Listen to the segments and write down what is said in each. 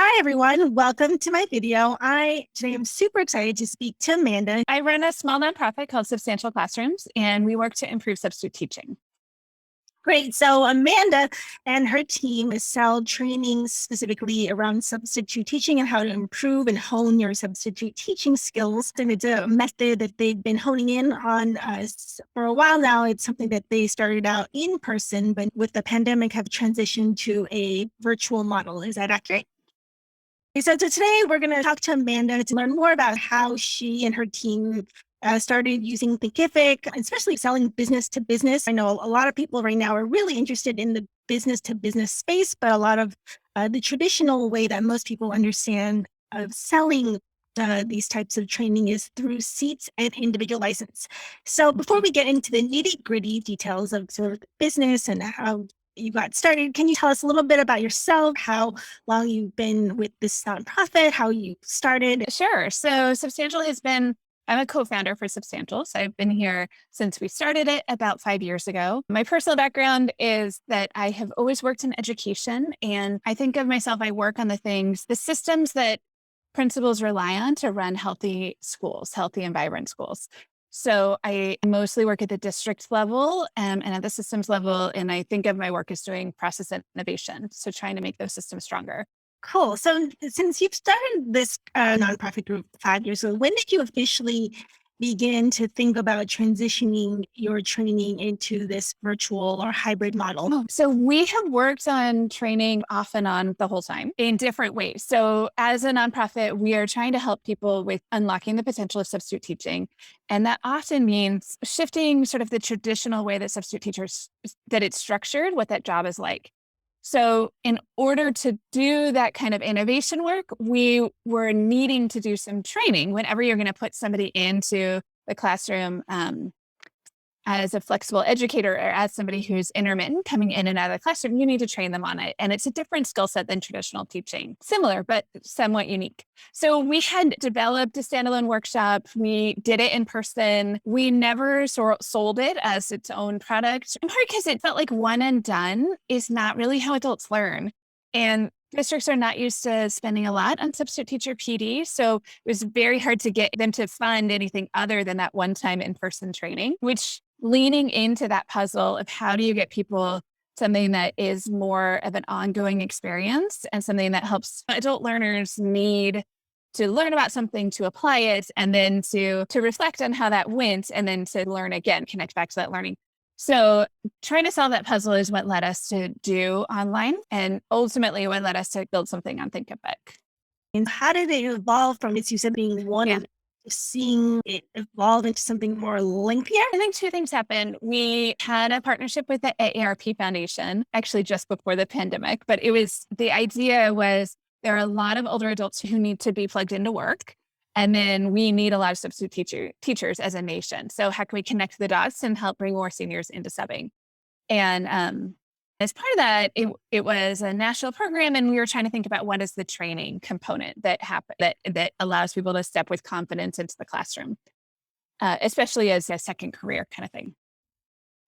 Hi, everyone. Welcome to my video. Today I'm super excited to speak to Amanda. I run a small nonprofit called Substantial Classrooms, and we work to improve substitute teaching. Great. So Amanda and her team sell training specifically around substitute teaching and how to improve and hone your substitute teaching skills. And it's a method that they've been honing in on for a while now. It's something that they started out in person, but with the pandemic have transitioned to a virtual model. Is that accurate? So today we're going to talk to Amanda to learn more about how she and her team started using Thinkific, especially selling business to business. I know a lot of people right now are really interested in the business to business space, but a lot of the traditional way that most people understand of selling these types of training is through seats and individual license. So before we get into the nitty gritty details of sort of the business and how you got started, can you tell us a little bit about yourself, how long you've been with this nonprofit, how you started? Sure. So I'm a co-founder for Substantial. So I've been here since we started it about 5 years ago. My personal background is that I have always worked in education, and I think of myself, I work on the systems that principals rely on to run healthy schools, healthy and vibrant schools. So I mostly work at the district level and at the systems level. And I think of my work as doing process innovation. So trying to make those systems stronger. Cool. So since you've started this nonprofit group 5 years ago, when did you officially begin to think about transitioning your training into this virtual or hybrid model? So we have worked on training off and on the whole time in different ways. So as a nonprofit, we are trying to help people with unlocking the potential of substitute teaching. And that often means shifting sort of the traditional way that that it's structured, what that job is like. So in order to do that kind of innovation work, we were needing to do some training. Whenever you're going to put somebody into the classroom as a flexible educator or as somebody who's intermittent coming in and out of the classroom, you need to train them on it. And it's a different skill set than traditional teaching, similar, but somewhat unique. So we had developed a standalone workshop. We did it in person. We never sold it as its own product, in part because it felt like one and done is not really how adults learn. And districts are not used to spending a lot on substitute teacher PD. So it was very hard to get them to fund anything other than that one-time in-person training, which leaning into that puzzle of how do you get people something that is more of an ongoing experience and something that helps adult learners need to learn about something, to apply it, and then to reflect on how that went, and then to learn again, connect back to that learning. So trying to solve that puzzle is what led us to do online, and ultimately what led us to build something on Thinkific. And how did it evolve from, as you said, being one and seeing it evolve into something more lengthier? I think two things happened. We had a partnership with the AARP Foundation, actually just before the pandemic, but the idea was there are a lot of older adults who need to be plugged into work. And then we need a lot of substitute teachers as a nation. So how can we connect the dots and help bring more seniors into subbing? And as part of that, it was a national program, and we were trying to think about what is the training component that allows people to step with confidence into the classroom, especially as a second career kind of thing.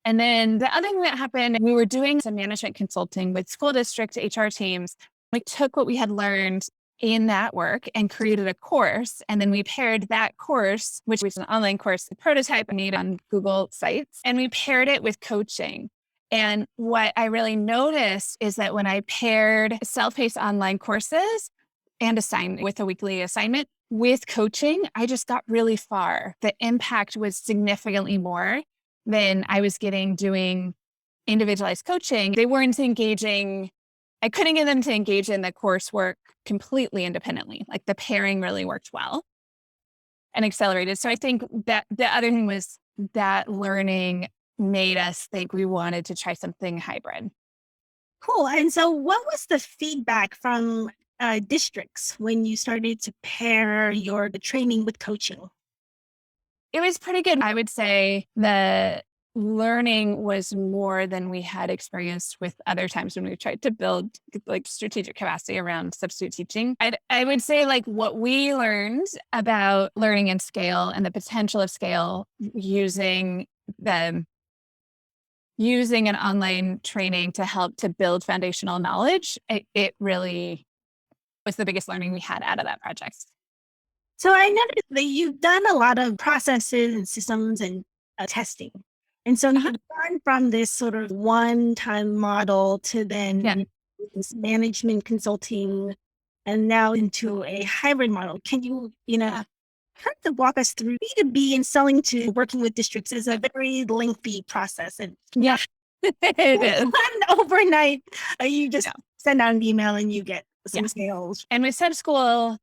And then the other thing that happened, we were doing some management consulting with school district HR teams. We took what we had learned in that work and created a course. And then we paired that course, which was an online course, the prototype made on Google Sites, and we paired it with coaching. And what I really noticed is that when I paired self-paced online courses and with a weekly assignment with coaching, I just got really far. The impact was significantly more than I was getting doing individualized coaching. They weren't engaging. I couldn't get them to engage in the coursework completely independently. Like the pairing really worked well and accelerated. So I think that the other thing was that learning made us think we wanted to try something hybrid. Cool. And so what was the feedback from districts when you started to pair the training with coaching? It was pretty good. I would say the learning was more than we had experienced with other times when we tried to build like strategic capacity around substitute teaching. I would say like what we learned about learning and scale and the potential of scale using an online training to help to build foundational knowledge, it really was the biggest learning we had out of that project. So I noticed that you've done a lot of processes and systems and testing. And so you've gone from this sort of one-time model to then this management consulting and now into a hybrid model. Can you, kind of walk us through B2B and selling to working with districts is a very lengthy process. And Yeah, it is. not overnight. You just send out an email and you get some sales. And with Sub School,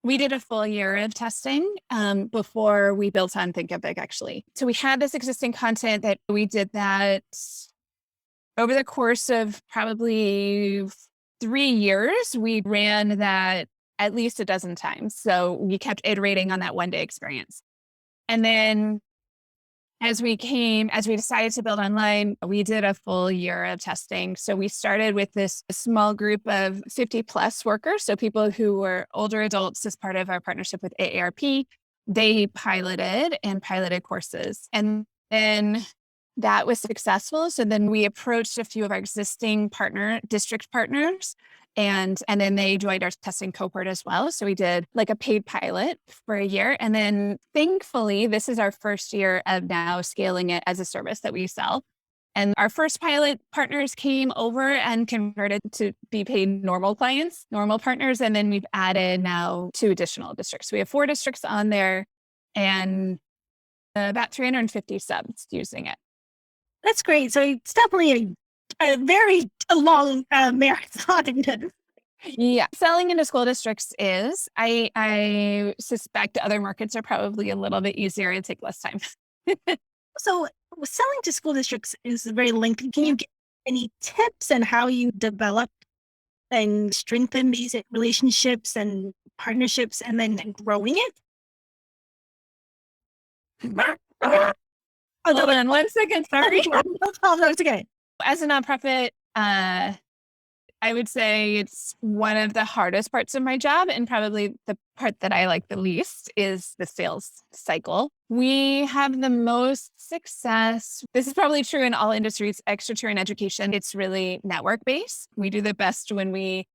we did a full year of testing before we built on Thinkific, actually. So we had this existing content that we did that over the course of probably 3 years. We ran that at least a dozen times. So we kept iterating on that one-day experience. And then as we decided to build online, we did a full year of testing. So we started with this small group of 50 plus workers. So people who were older adults as part of our partnership with AARP, they piloted courses. And then that was successful. So then we approached a few of our existing district partners and then they joined our testing cohort as well. So we did like a paid pilot for a year. And then thankfully, this is our first year of now scaling it as a service that we sell. And our first pilot partners came over and converted to be paid normal clients, normal partners. And then we've added now 2 additional districts. We have 4 districts on there and about 350 subs using it. That's great. So it's definitely a very long marathon. Yeah. Selling into school districts is, I suspect other markets are probably a little bit easier and take less time. So selling to school districts is very lengthy. Can you give any tips on how you develop and strengthen these relationships and partnerships and then growing it? Hold on 1 second. Sorry. Oh, no, it's okay. As a nonprofit, I would say it's one of the hardest parts of my job, and probably the part that I like the least is the sales cycle. We have the most success. This is probably true in all industries, extra true in education. It's really network based. We do the best when we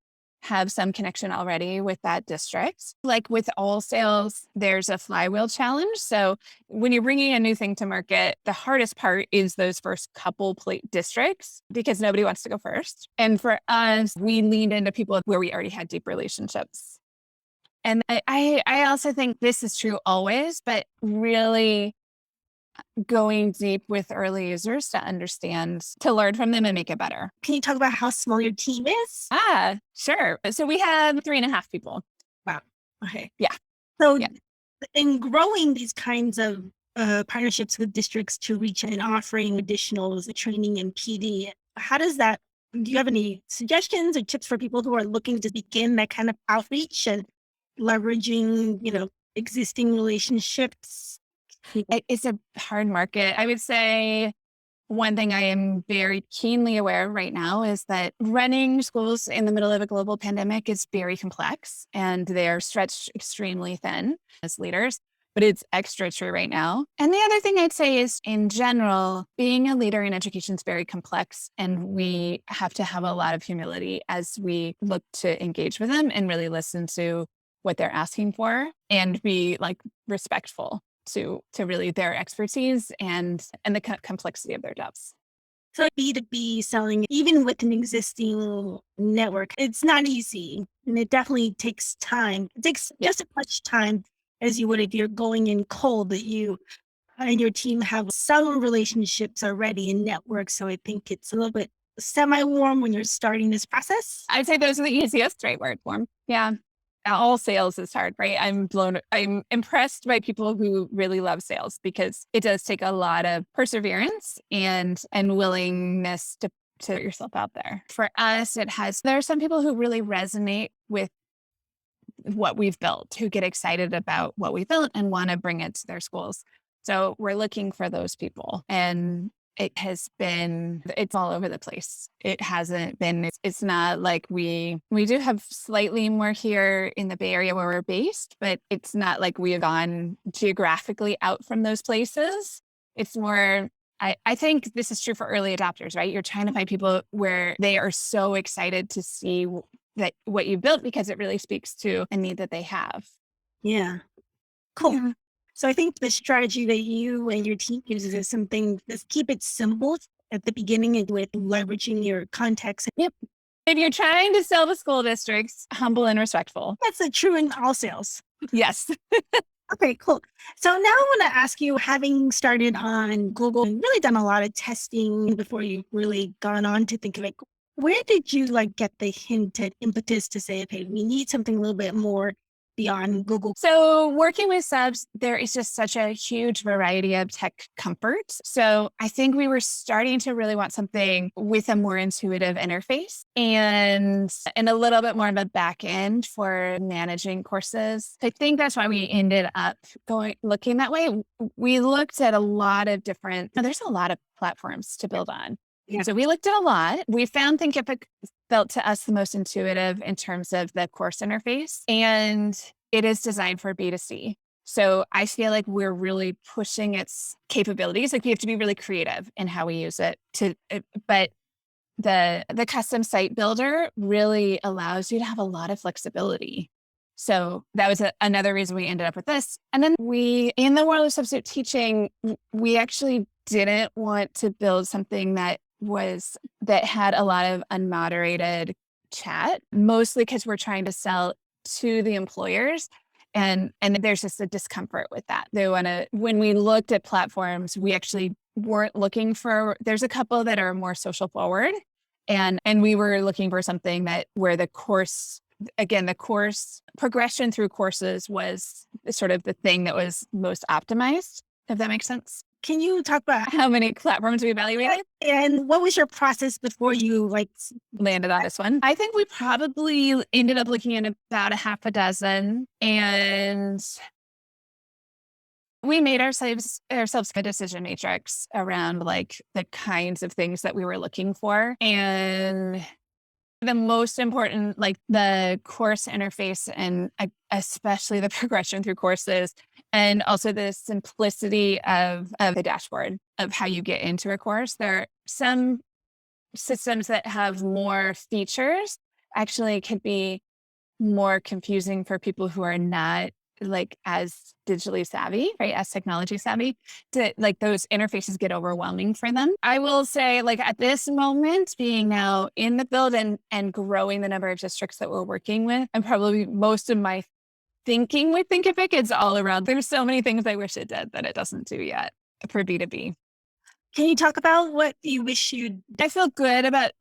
have some connection already with that district. Like with all sales, there's a flywheel challenge. So when you're bringing a new thing to market, the hardest part is those first couple districts because nobody wants to go first. And for us, we leaned into people where we already had deep relationships. And I also think this is true always, but really going deep with early users to understand, to learn from them and make it better. Can you talk about how small your team is? Sure. So we have 3.5 people. Wow. Okay. Yeah. So in growing these kinds of partnerships with districts to reach and offering additional training and PD, do you have any suggestions or tips for people who are looking to begin that kind of outreach and leveraging, existing relationships? It's a hard market. I would say one thing I am very keenly aware of right now is that running schools in the middle of a global pandemic is very complex and they're stretched extremely thin as leaders, but it's extra true right now. And the other thing I'd say is in general, being a leader in education is very complex and we have to have a lot of humility as we look to engage with them and really listen to what they're asking for and be respectful to really their expertise and the complexity of their jobs. So B2B selling, even with an existing network, it's not easy. And it definitely takes time. It takes just as much time as you would if you're going in cold, that you and your team have some relationships already in networks. So I think it's a little bit semi-warm when you're starting this process. I'd say those are the easiest, right word form. Yeah. All sales is hard, right? I'm impressed by people who really love sales because it does take a lot of perseverance and willingness to put yourself out there. For us, there are some people who really resonate with what we've built, who get excited about what we built and want to bring it to their schools. So we're looking for those people. And it's all over the place. It hasn't been, it's not like we do have slightly more here in the Bay Area where we're based, but it's not like we have gone geographically out from those places. It's more, I think this is true for early adopters, right? You're trying to find people where they are so excited to see that what you built because it really speaks to a need that they have. Yeah. Cool. Yeah. So I think the strategy that you and your team uses is something, let's keep it simple at the beginning and with leveraging your context. Yep. If you're trying to sell to school districts, humble and respectful. That's a true in all sales. Yes. Okay, cool. So now I want to ask you, having started on Google and really done a lot of testing before you've really gone on to think of it, where did you get the hint and impetus to say, okay, we need something a little bit more beyond Google? So working with subs, there is just such a huge variety of tech comfort. So I think we were starting to really want something with a more intuitive interface and a little bit more of a back end for managing courses. I think that's why we ended up looking that way. We looked at a lot of there's a lot of platforms to build on. Yeah. So we looked at a lot. We found Thinkific felt to us the most intuitive in terms of the course interface, and it is designed for B2C. So I feel like we're really pushing its capabilities. Like we have to be really creative in how we use it but the custom site builder really allows you to have a lot of flexibility. So that was another reason we ended up with this. And then in the world of substitute teaching, we actually didn't want to build something that had a lot of unmoderated chat, mostly because we're trying to sell to the employers. And there's just a discomfort with that. When we looked at platforms, we actually weren't looking there's a couple that are more social forward. And we were looking for something where the course progression through courses was sort of the thing that was most optimized, if that makes sense. Can you talk about How many platforms we evaluated? And what was your process before you landed on this one? I think we probably ended up looking at about a half a dozen, and we made ourselves a decision matrix around the kinds of things that we were looking for. And the most important, the course interface and especially the progression through courses, and also the simplicity of the dashboard of how you get into a course. There are some systems that have more features, actually could be more confusing for people who are not as digitally savvy, right? As technology savvy, those interfaces get overwhelming for them. I will say at this moment, being now in the build and growing the number of districts that we're working with, and probably most of my thinking with Thinkific is all around, there's so many things I wish it did that it doesn't do yet for B2B. Can you talk about what you wish I feel good about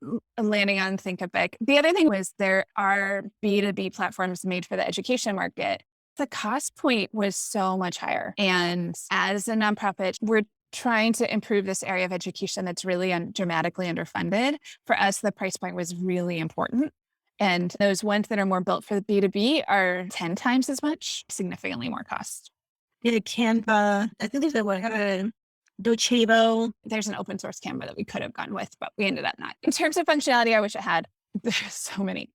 landing on Thinkific. The other thing was there are B2B platforms made for the education market. The cost point was so much higher. And as a nonprofit, we're trying to improve this area of education that's really dramatically underfunded. For us, the price point was really important. And those ones that are more built for the B2B are 10 times as much, significantly more cost. Yeah, Canva. I think there's Docebo. There's an open source Canva that we could have gone with, but we ended up not. In terms of functionality, I wish it had. There's so many.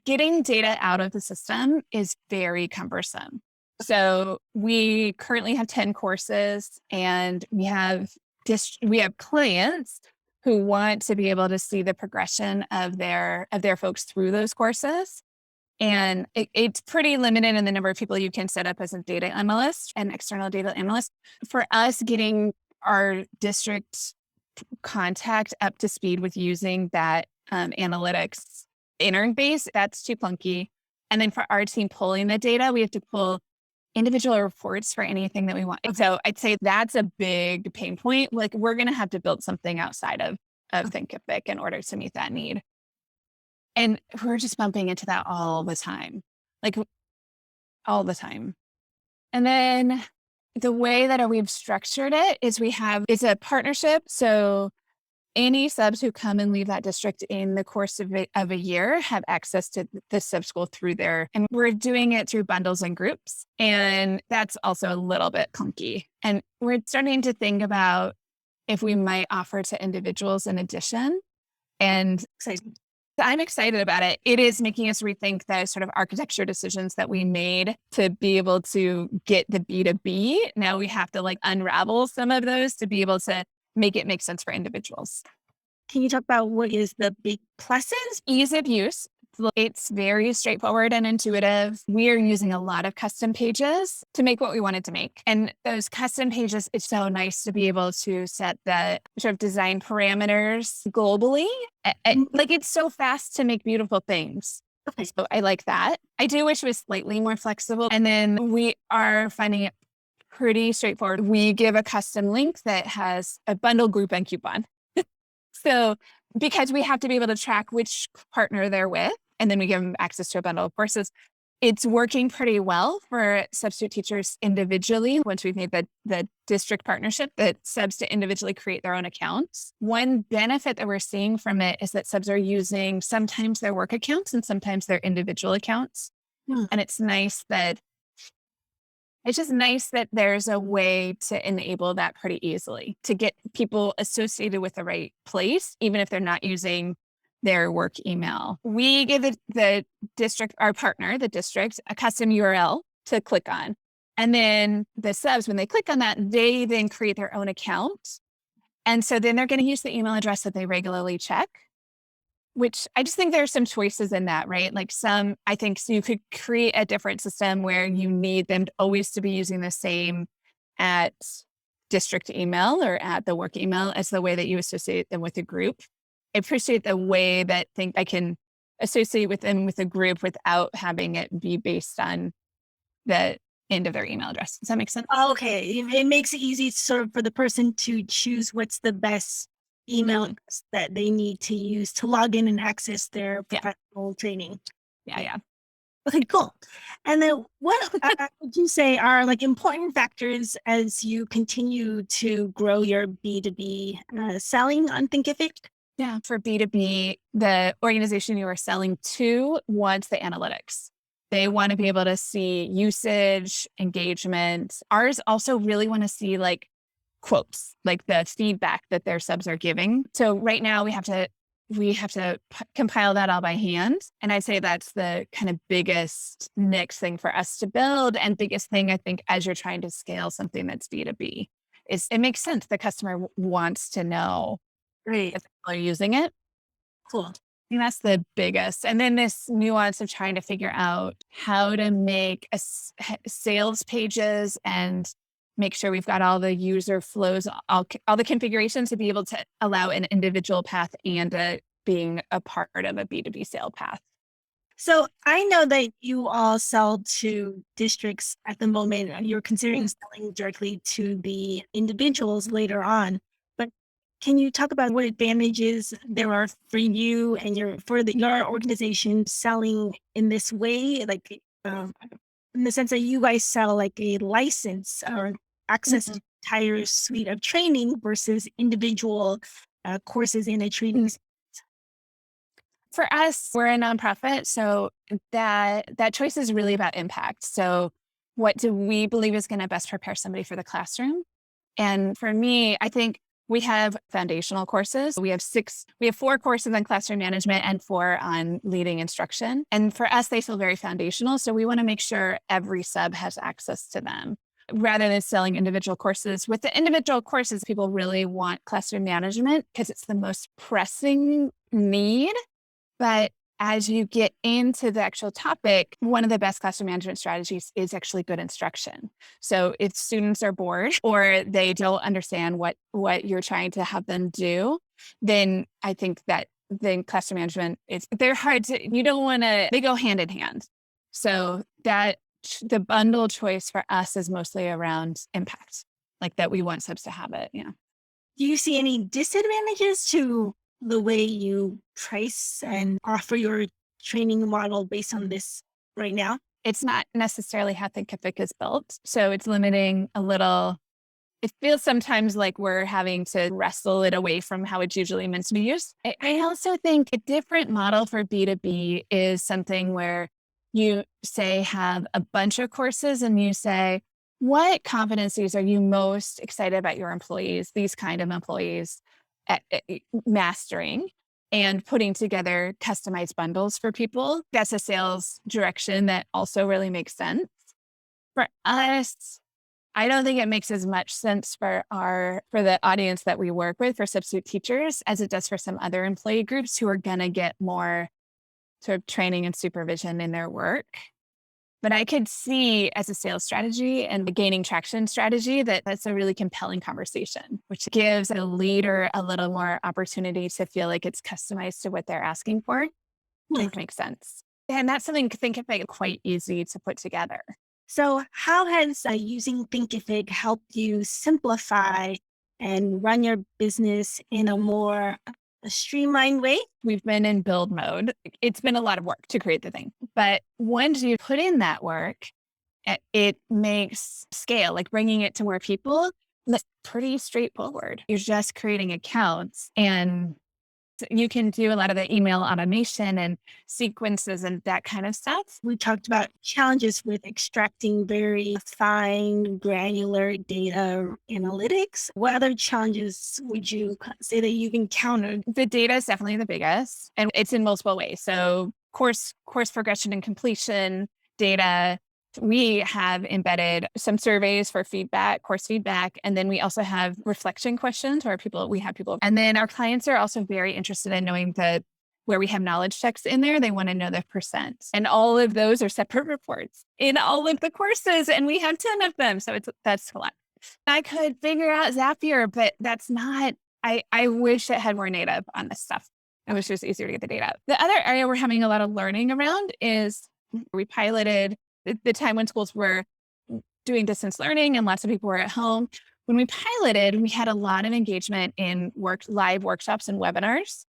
Getting data out of the system is very cumbersome. So we currently have 10 courses, and we have clients who want to be able to see the progression of their folks through those courses. And it's pretty limited in the number of people you can set up as a data analyst, an external data analyst. For us, getting our district contact up to speed with using that analytics interface, that's too clunky. And then for our team pulling the data, we have to pull individual reports for anything that we want. So I'd say that's a big pain point. We're going to have to build something outside of Thinkific in order to meet that need. And we're just bumping into that all the time, all the time. And then the way that we've structured it is it's a partnership. So any subs who come and leave that district in the course of a year have access to the sub school through there. And we're doing it through bundles and groups. And that's also a little bit clunky. And we're starting to think about if we might offer to individuals in addition. And I'm excited about it. It is making us rethink the sort of architecture decisions that we made to be able to get the B2B. Now we have to unravel some of those to be able to make it make sense for individuals. Can you talk about what is the big pluses? Ease of use. It's very straightforward and intuitive. We are using a lot of custom pages to make what we wanted to make. And those custom pages, it's so nice to be able to set the sort of design parameters globally. Like it's so fast to make beautiful things. Okay. So I like that. I do wish it was slightly more flexible. And then we are finding it pretty straightforward. We give a custom link that has a bundle, group, and coupon. So because we have to be able to track which partner they're with, and then we give them access to a bundle of courses, it's working pretty well for substitute teachers individually. Once we've made the district partnership, that subs to individually create their own accounts. One benefit that we're seeing from it is that subs are using sometimes their work accounts and sometimes their individual accounts. And it's just nice that there's a way to enable that pretty easily to get people associated with the right place, even if they're not using their work email. We give the district, our partner, the district, a custom URL to click on. And then the subs, when they click on that, they then create their own account. And so then they're going to use the email address that they regularly check, which I just think there's some choices in that, right? Like I think so you could create a different system where you need them always to be using the same at district email or at the work email as the way that you associate them with a group. I appreciate the way that I can associate with them with a group without having it be based on the end of their email address. Does that make sense? Okay. It makes it easy sort of for the person to choose what's the best email address that they need to use to log in and access their professional training. Yeah. Okay, cool. And then what would you say are like important factors as you continue to grow your B2B selling on Thinkific? Yeah, for B2B, the organization you are selling to wants the analytics. They want to be able to see usage, engagement. Ours also really want to see like quotes, like the feedback that their subs are giving. So right now we have to compile that all by hand. And I'd say that's the kind of biggest next thing for us to build, and biggest thing I think as you're trying to scale something that's B2B is it makes sense. The customer wants to know Great. if people are using it. Cool. I think that's the biggest. And then this nuance of trying to figure out how to make sales pages and make sure we've got all the user flows, all the configurations to be able to allow an individual path and being a part of a B2B sale path. So I know that you all sell to districts at the moment. You're considering selling directly to the individuals later on. But can you talk about what advantages there are for you and your organization selling in this way? Like in the sense that you guys sell like a license or access to entire suite of training versus individual courses in a training. For us, we're a nonprofit, so that choice is really about impact. So what do we believe is going to best prepare somebody for the classroom? And for me, I think we have foundational courses. We have 4 courses on classroom management and 4 on leading instruction. And for us, they feel very foundational. So we want to make sure every sub has access to them rather than selling individual courses. With the individual courses, people really want classroom management because it's the most pressing need. But as you get into the actual topic, one of the best classroom management strategies is actually good instruction. So if students are bored or they don't understand what you're trying to have them do, then I think that then classroom management they go hand in hand. So that the bundle choice for us is mostly around impact, like that we want subs to have it. Yeah. Do you see any disadvantages to the way you price and offer your training model based on this right now? It's not necessarily how Thinkific is built. So it's limiting a little. It feels sometimes like we're having to wrestle it away from how it's usually meant to be used. I also think a different model for B2B is something where you say have a bunch of courses and you say, what competencies are you most excited about your employees, these kind of employees, at mastering and putting together customized bundles for people? That's a sales direction that also really makes sense. For us, I don't think it makes as much sense for the audience that we work with for substitute teachers as it does for some other employee groups who are going to get more sort of training and supervision in their work. But I could see as a sales strategy and a gaining traction strategy that that's a really compelling conversation, which gives a leader a little more opportunity to feel like it's customized to what they're asking for. Which makes sense. And that's something Thinkific quite easy to put together. So, how has using Thinkific helped you simplify and run your business in a more streamlined way? We've been in build mode. It's been a lot of work to create the thing. But once you put in that work, it makes scale, like bringing it to more people, that's pretty straightforward. You're just creating accounts and you can do a lot of the email automation and sequences and that kind of stuff. We talked about challenges with extracting very fine, granular data analytics. What other challenges would you say that you've encountered? The data is definitely the biggest, and it's in multiple ways. So course progression and completion data. We have embedded some surveys for feedback, course feedback, and then we also have reflection questions where we have people, and then our clients are also very interested in knowing that where we have knowledge checks in there, they want to know the percent, and all of those are separate reports in all of the courses, and we have 10 of them, so that's a lot. I could figure out Zapier, but that's not. I wish it had more native on this stuff. I wish it was easier to get the data. The other area we're having a lot of learning around is we piloted the time when schools were doing distance learning and lots of people were at home. When we piloted, we had a lot of engagement in live workshops and webinars.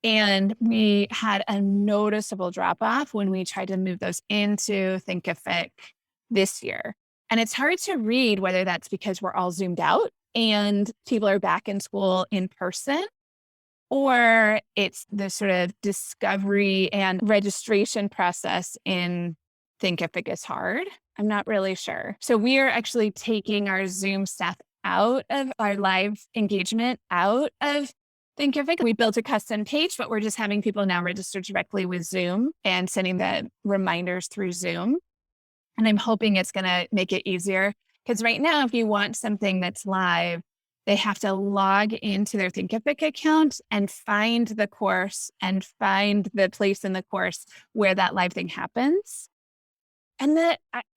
And we had a noticeable drop off when we tried to move those into Thinkific this year. And it's hard to read whether that's because we're all zoomed out and people are back in school in person, or it's the sort of discovery and registration process in Thinkific is hard. I'm not really sure. So we are actually taking our Zoom stuff out of our live engagement out of Thinkific. We built a custom page, but we're just having people now register directly with Zoom and sending the reminders through Zoom. And I'm hoping it's going to make it easier because right now, if you want something that's live, they have to log into their Thinkific account and find the course and find the place in the course where that live thing happens. And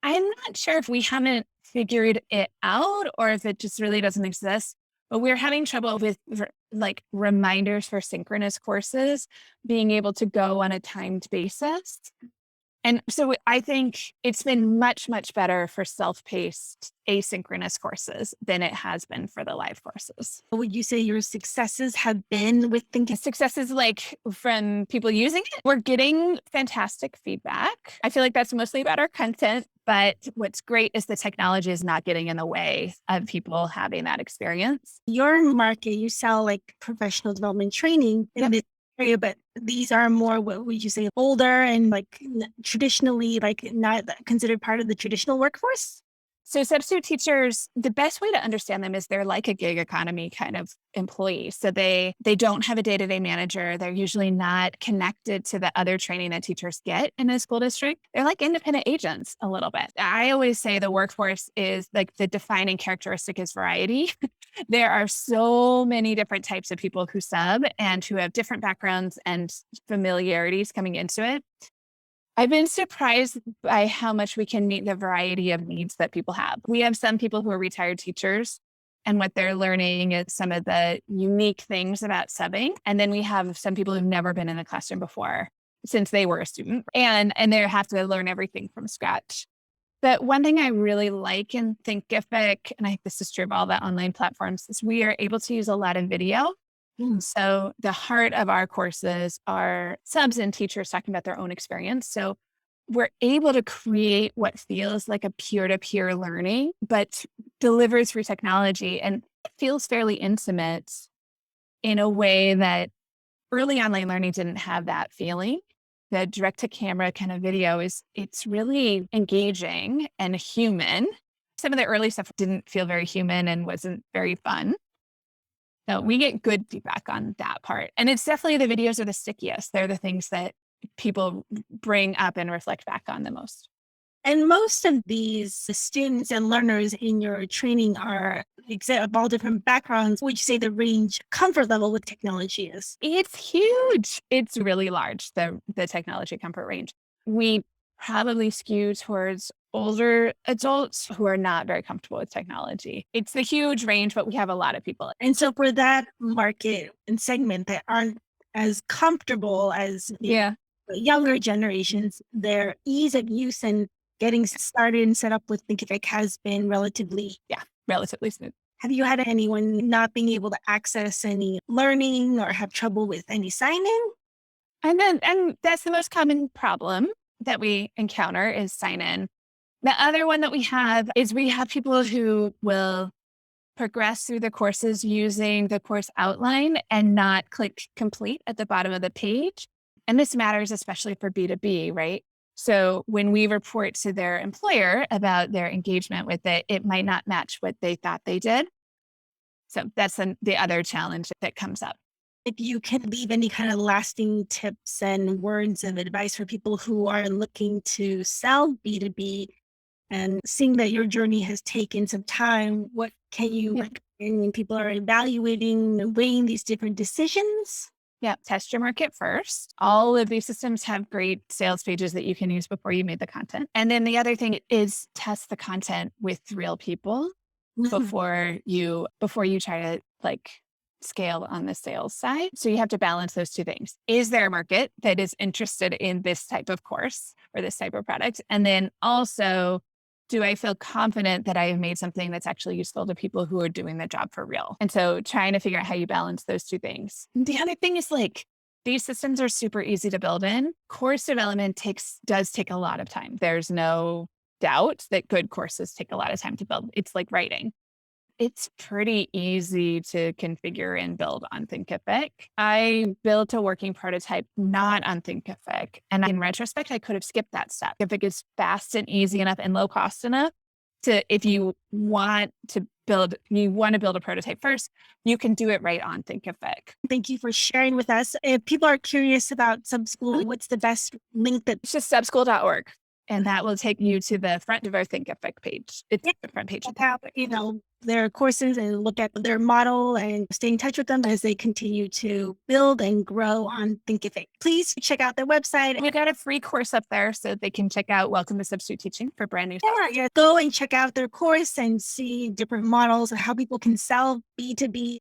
I'm not sure if we haven't figured it out or if it just really doesn't exist, but we're having trouble with like reminders for synchronous courses being able to go on a timed basis. And so I think it's been much, much better for self-paced asynchronous courses than it has been for the live courses. What would you say your successes have been with Thinkific? Successes like from people using it. We're getting fantastic feedback. I feel like that's mostly about our content, but what's great is the technology is not getting in the way of people having that experience. Your market, you sell like professional development training in this area, but these are more, what would you say, older and like traditionally like not considered part of the traditional workforce? So substitute teachers, the best way to understand them is they're like a gig economy kind of employee. So they don't have a day-to-day manager. They're usually not connected to the other training that teachers get in a school district. They're like independent agents a little bit. I always say the workforce is like the defining characteristic is variety. There are so many different types of people who sub and who have different backgrounds and familiarities coming into it. I've been surprised by how much we can meet the variety of needs that people have. We have some people who are retired teachers and what they're learning is some of the unique things about subbing. And then we have some people who've never been in a classroom before since they were a student and they have to learn everything from scratch. But one thing I really like in Thinkific, and I think this is true of all the online platforms, is we are able to use a lot of video. So the heart of our courses are subs and teachers talking about their own experience. So we're able to create what feels like a peer-to-peer learning, but delivered through technology and it feels fairly intimate in a way that early online learning didn't have that feeling. The direct-to-camera kind of video it's really engaging and human. Some of the early stuff didn't feel very human and wasn't very fun. So we get good feedback on that part. And it's definitely the videos are the stickiest. They're the things that people bring up and reflect back on the most. And most of these students and learners in your training are of all different backgrounds. Would you say the range comfort level with technology is? It's huge. It's really large, the technology comfort range. We probably skew towards older adults who are not very comfortable with technology. It's a huge range, but we have a lot of people. And so for that market and segment that aren't as comfortable as the Yeah. younger generations, their ease of use and getting started and set up with Thinkific has been relatively. Yeah. Relatively smooth. Have you had anyone not being able to access any learning or have trouble with any sign-in? And that's the most common problem that we encounter is sign in. The other one that we have is we have people who will progress through the courses using the course outline and not click complete at the bottom of the page. And this matters especially for B2B, right? So when we report to their employer about their engagement with it, it might not match what they thought they did. So that's the other challenge that comes up. If you can leave any kind of lasting tips and words of advice for people who are looking to sell B2B and seeing that your journey has taken some time, what can you Yeah. recommend when people are evaluating and weighing these different decisions? Yeah, test your market first. All of these systems have great sales pages that you can use before you made the content. And then the other thing is test the content with real people Mhm. before you try to like scale on the sales side. So you have to balance those two things. Is there a market that is interested in this type of course or this type of product? And then also, do I feel confident that I have made something that's actually useful to people who are doing the job for real? And so trying to figure out how you balance those two things. The other thing is like, these systems are super easy to build in. Course development does take a lot of time. There's no doubt that good courses take a lot of time to build. It's like writing. It's pretty easy to configure and build on Thinkific. I built a working prototype not on Thinkific. And in retrospect, I could have skipped that step. Thinkific is fast and easy enough and low cost enough to, if you want to build a prototype first, you can do it right on Thinkific. Thank you for sharing with us. If people are curious about Subschool, what's the best link that It's just subschool.org. And that will take you to the front of our Thinkific page. It's Yeah. the front page. check out, their courses and look at their model and stay in touch with them as they continue to build and grow on Thinkific. Please check out their website. We got a free course up there so they can check out Welcome to Substitute Teaching for brand new. Yeah, go and check out their course and see different models of how people can sell B2B